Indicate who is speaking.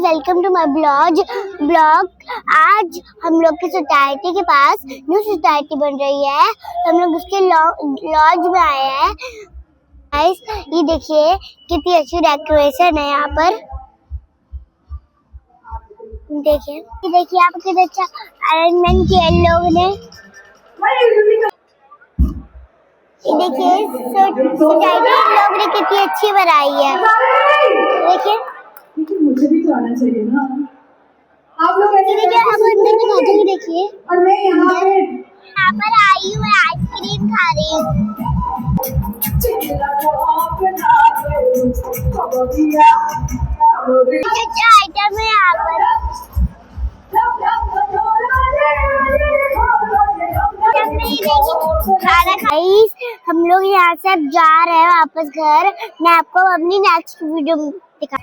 Speaker 1: Welcome to my blog. आज हम लोग की सोसाइटी के पास न्यू सोसाइटी बन रही है, तो हम लोग उसके लॉज में आए हैं। गाइस, ये देखिए कितनी अच्छी डेकोरेशन है यहाँ पर। देखिए यहाँ पर कितना अच्छा अरेंजमेंट किया है लोगों ने। ये देखिए सोसाइटी लोग ने कितनी अच्छी बनाई है। देखिए
Speaker 2: मुझे भी तो आना चाहिए ना। आप लोग
Speaker 1: देखिए अब अंदर की बातें भी देखिए।
Speaker 2: और मैं
Speaker 1: यहाँ पर आई हूँ, आइसक्रीम खा रही हूँ। अच्छा आइटम है यहाँ पर। खाना गाइस, हम लोग यहाँ से अब जा रहे हैं वापस घर। मैं आपको अपनी नेक्स्ट वीडियो में दिखा